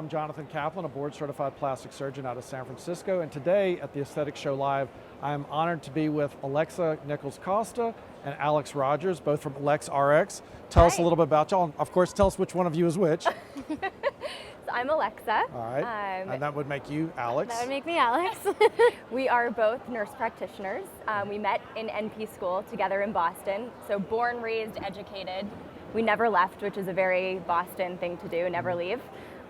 I'm Jonathan Kaplan, a board-certified plastic surgeon out of San Francisco, and today at the Aesthetic Show Live, I'm honored to be with Alexa Nicholls Costa and Alex Rogers, both from LexRx. Tell us a little bit about y'all, and of course, tell us which one of you is which. So I'm Alexa. All right, and that would make you Alex. That would make me Alex. We are both nurse practitioners. We met in NP school together in Boston. So born, raised, educated. We never left, which is a very Boston thing to do, never leave.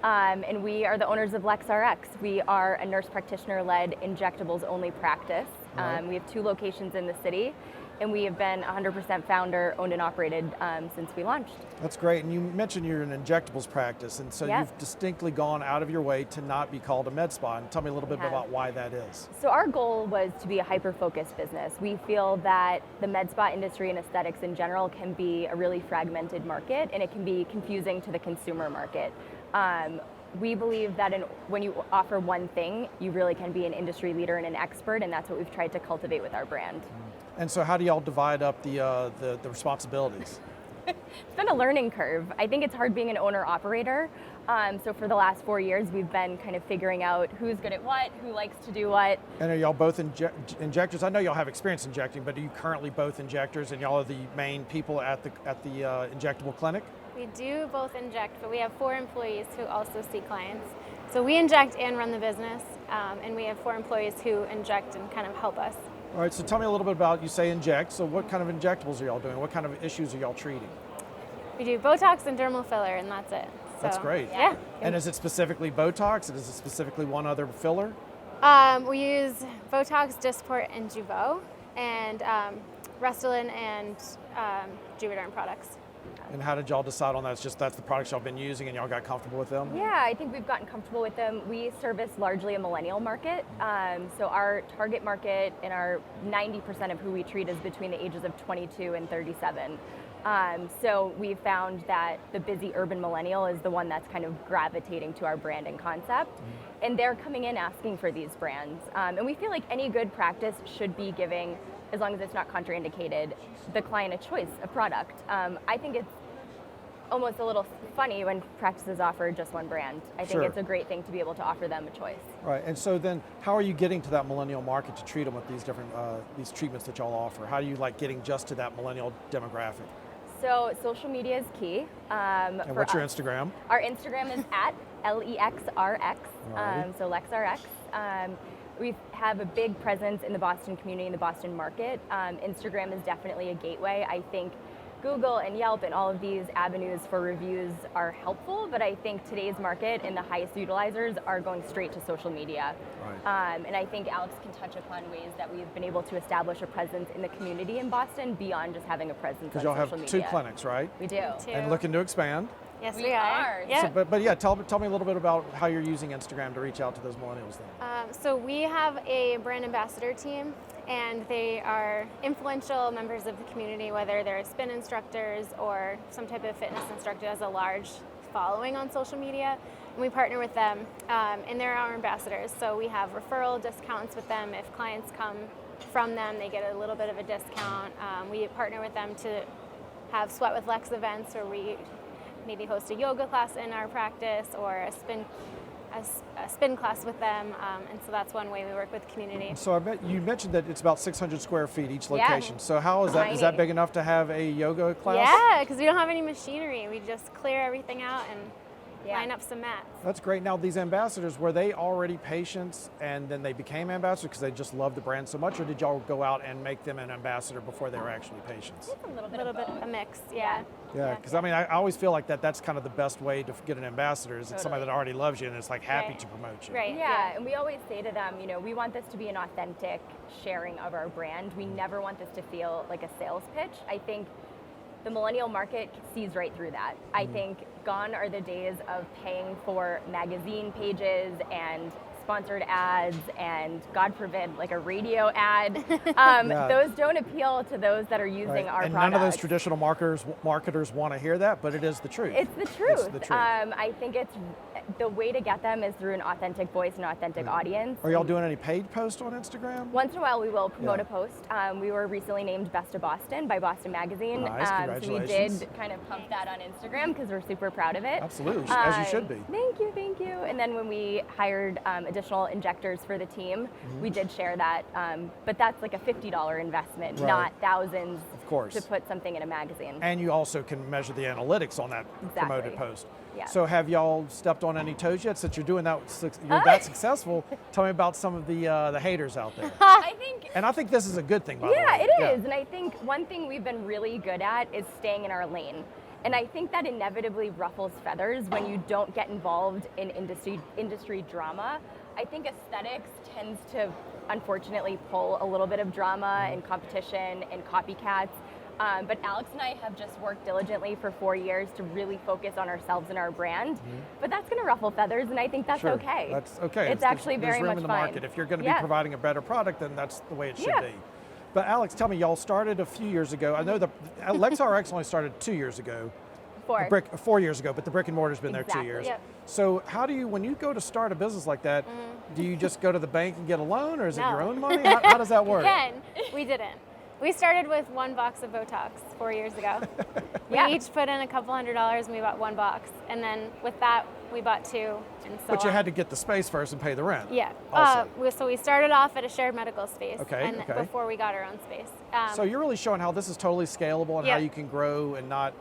And we are the owners of LexRx. We are a nurse practitioner-led injectables-only practice. Right. We have 2 locations in the city, and we have been 100% founder, owned and operated since we launched. That's great, and you mentioned you're an injectables practice, and so you've distinctly gone out of your way to not be called a med spa, and tell me a little bit about why that is. So our goal was to be a hyper-focused business. We feel that the med spa industry and aesthetics in general can be a really fragmented market, and it can be confusing to the consumer market. We believe that when you offer one thing, you really can be an industry leader and an expert, and that's what we've tried to cultivate with our brand. And so how do y'all divide up the responsibilities? It's been a learning curve. I think it's hard being an owner-operator. So for the last 4 years, we've been kind of figuring out who's good at what, who likes to do what. And are y'all both injectors? I know y'all have experience injecting, but are you currently both injectors, and y'all are the main people at the injectable clinic? We do both inject, but we have 4 employees who also see clients. So we inject and run the business, and we have 4 employees who inject and kind of help us. All right, so tell me a little bit about, you say inject, so what kind of injectables are y'all doing? What kind of issues are y'all treating? We do Botox and dermal filler, and that's it. So, That's great. Yeah. And is it specifically Botox, and is it specifically one other filler? We use Botox, Dysport, and Jeuveau, and Restylane and Juvederm products. And how did y'all decide on that? It's just that's the products y'all been using and y'all got comfortable with them? Yeah, I think we've gotten comfortable with them. We service largely a millennial market. So our target market and our 90% of who we treat is between the ages of 22 and 37. So we found that the busy urban millennial is the one that's kind of gravitating to our brand and concept. And they're coming in asking for these brands. And we feel like any good practice should be giving, as long as it's not contraindicated, the client a choice of product. I think it's almost a little funny when practices offer just one brand. I think it's a great thing to be able to offer them a choice. Right, and so then how are you getting to that millennial market to treat them with these different these treatments that y'all offer? How do you like getting just to that millennial demographic? So social media is key. And what's your Instagram? Our Instagram is at LEXRX, so LexRx. We have a big presence in the Boston community, in the Boston market. Instagram is definitely a gateway. I think Google and Yelp and all of these avenues for reviews are helpful, but I think today's market and the highest utilizers are going straight to social media. Right. And I think Alex can touch upon ways that we've been able to establish a presence in the community in Boston beyond just having a presence on social media. Because y'all have 2 clinics, right? We do. And looking to expand. Yes, We are. Yeah. So, but yeah, tell me a little bit about how you're using Instagram to reach out to those millennials then. So we have a brand ambassador team, and they are influential members of the community, whether they're spin instructors or some type of fitness instructor has a large following on social media. And we partner with them, and they're our ambassadors. So we have referral discounts with them. If clients come from them, they get a little bit of a discount. We partner with them to have Sweat with Lex events where we maybe host a yoga class in our practice or a spin class with them, and so that's one way we work with the community. So you mentioned that it's about 600 square feet each location. So how is that? Tiny. Is that big enough to have a yoga class? Yeah, because we don't have any machinery. We just clear everything out and line up some mats. That's great. Now these ambassadors, were they already patients and then they became ambassadors because they just love the brand so much, or did y'all go out and make them an ambassador before they were actually patients? It's a little bit A mix, yeah. Yeah, because I mean, I always feel like that's kind of the best way to get an ambassador is it's somebody that already loves you and is like happy to promote you. Right. Yeah, and we always say to them, we want this to be an authentic sharing of our brand. We never want this to feel like a sales pitch. I think the millennial market sees right through that. I think gone are the days of paying for magazine pages and sponsored ads and, God forbid, like a radio ad. Yeah. Those don't appeal to those that are using our and products. none of those traditional marketers want to hear that, but it is the truth. It's the truth. It's the truth. I think the way to get them is through an authentic voice and authentic audience. Are y'all doing any paid posts on Instagram? Once in a while we will promote a post. We were recently named Best of Boston by Boston Magazine. Nice, congratulations. So we did kind of pump that on Instagram because we're super proud of it. Absolutely, as you should be. Thank you. And then when we hired additional injectors for the team, we did share that. But that's like a $50 investment, not thousands Of course. to put something in a magazine. And you also can measure the analytics on that promoted post. Yeah. So have y'all stepped on any toes yet? Since you're doing that, you're that successful. Tell me about some of the haters out there. I think. And I think this is a good thing, by the way. Yeah, it is. And I think one thing we've been really good at is staying in our lane. And I think that inevitably ruffles feathers when you don't get involved in industry drama. I think aesthetics tends to, unfortunately, pull a little bit of drama and competition and copycats. But Alex and I have just worked diligently for 4 years to really focus on ourselves and our brand. But that's going to ruffle feathers, and I think that's okay. That's okay. It's actually very there's room much in the fine. market. If you're going to be providing a better product, then that's the way it should be. But Alex, tell me, y'all started a few years ago. I know the LexRx only started 2 years ago. 4 years ago, but the brick and mortar's been there 2 years. Yep. So how do you, when you go to start a business like that, do you just go to the bank and get a loan, or is it No. your own money? How does that work? Again, we didn't. We started with 1 box of Botox 4 years ago. We each put in a couple $100 and we bought 1 box. And then with that, we bought 2 and so But you on. had to get the space first and pay the rent. Yeah. Also. So we started off at a shared medical space Okay. before we got our own space. So you're really showing how this is totally scalable and how you can grow and not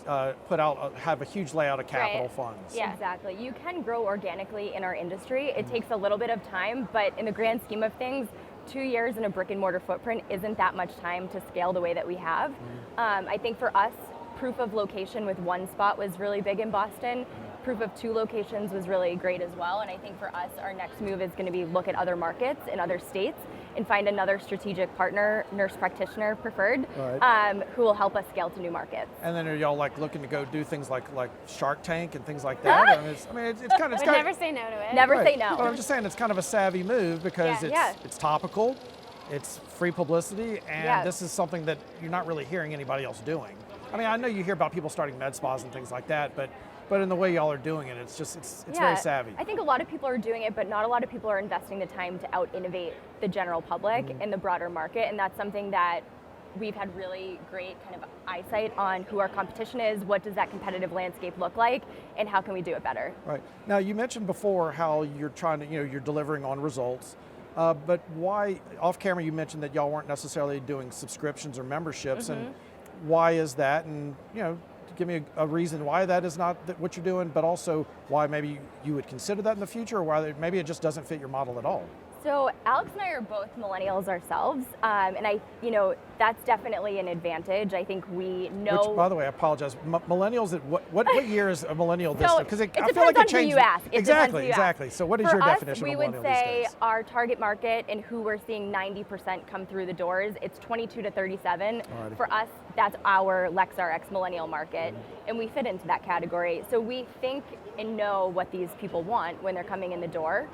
have a huge layout of capital funds. Yeah. Exactly. You can grow organically in our industry. It takes a little bit of time, but in the grand scheme of things, 2 years in a brick and mortar footprint isn't that much time to scale the way that we have. I think for us, proof of location with 1 spot was really big in Boston. Proof of 2 locations was really great as well. And I think for us, our next move is going to be look at other markets in other states and find another strategic partner, nurse practitioner preferred, who will help us scale to new markets. And then are y'all like looking to go do things like Shark Tank and things like that? It's kind of. We'd never say no to it. Never say no. But I'm just saying it's kind of a savvy move because it's topical, it's free publicity, and this is something that you're not really hearing anybody else doing. I mean, I know you hear about people starting med spas and things like that, but in the way y'all are doing it, it's very savvy. I think a lot of people are doing it, but not a lot of people are investing the time to out-innovate the general public and the broader market, and that's something that we've had really great kind of eyesight on who our competition is, what does that competitive landscape look like, and how can we do it better. Right. Now, you mentioned before how you're trying to, you're delivering on results, but why, off camera you mentioned that y'all weren't necessarily doing subscriptions or memberships, and why is that? And, give me a reason why that is not what you're doing, but also why maybe you would consider that in the future, or why maybe it just doesn't fit your model at all. So Alex and I are both millennials ourselves, and that's definitely an advantage. I think we know. Which, by the way, I apologize. Millennials. What year is a millennial this? Because I feel like it changed. Who you ask. Exactly. So what is your definition we of would millennial say these days? our target market and who we're seeing 90% come through the doors. It's 22 to 37. Alrighty. For us, that's our LexRx millennial market, and we fit into that category. So we think and know what these people want when they're coming in the door.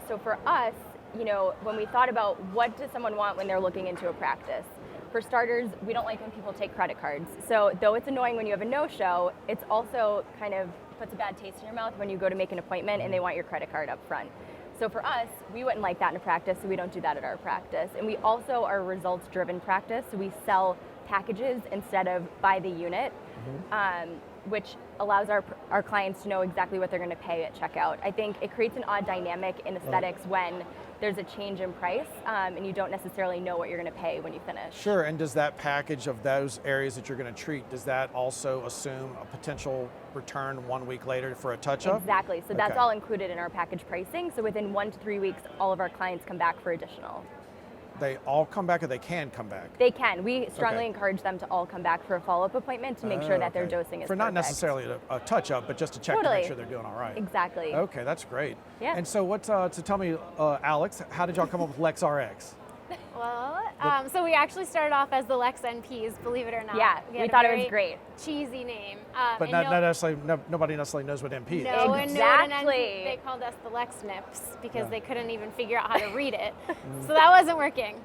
So for us, when we thought about what does someone want when they're looking into a practice, for starters, we don't like when people take credit cards. So though it's annoying when you have a no-show, it's also kind of puts a bad taste in your mouth when you go to make an appointment and they want your credit card up front. So for us, we wouldn't like that in a practice, so we don't do that at our practice. And we also are a results-driven practice, so we sell packages instead of by the unit, which allows our clients to know exactly what they're going to pay at checkout. I think it creates an odd dynamic in aesthetics when there's a change in price and you don't necessarily know what you're going to pay when you finish. Sure, and does that package of those areas that you're going to treat, does that also assume a potential return 1 week later for a touch-up? Exactly, so that's all included in our package pricing. So within 1 to 3 weeks, all of our clients come back for additional. They all come back, or they can come back? They can. We strongly encourage them to all come back for a follow-up appointment to make sure that their dosing is for not perfect. necessarily a touch-up, but just to check to make sure they're doing all right. Exactly. Okay, that's great. Yeah. And so so tell me, Alex, how did y'all come up with LexRx? Well, so we actually started off as the Lex NPs, believe it or not. Yeah, had we a thought it very was great. cheesy name. But and nobody necessarily knows what MP is. no one knew what an Exactly. NP. They called us the Lex Nips because they couldn't even figure out how to read it. So that wasn't working.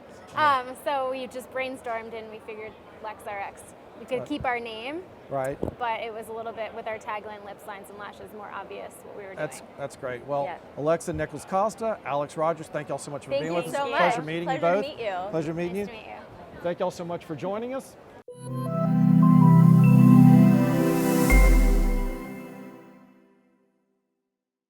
So we just brainstormed and we figured Lex RX. We could keep our name, Right. but it was a little bit with our tagline, lips, lines, and lashes, more obvious what we were doing. That's great. Well, Yeah. Alexa Nicholls Costa, Alex Rogers, thank y'all so much for Thank being you with so us. much. Pleasure meeting Pleasure you to both. meet you. Pleasure meeting Nice you. to meet you. Thank y'all so much for joining us.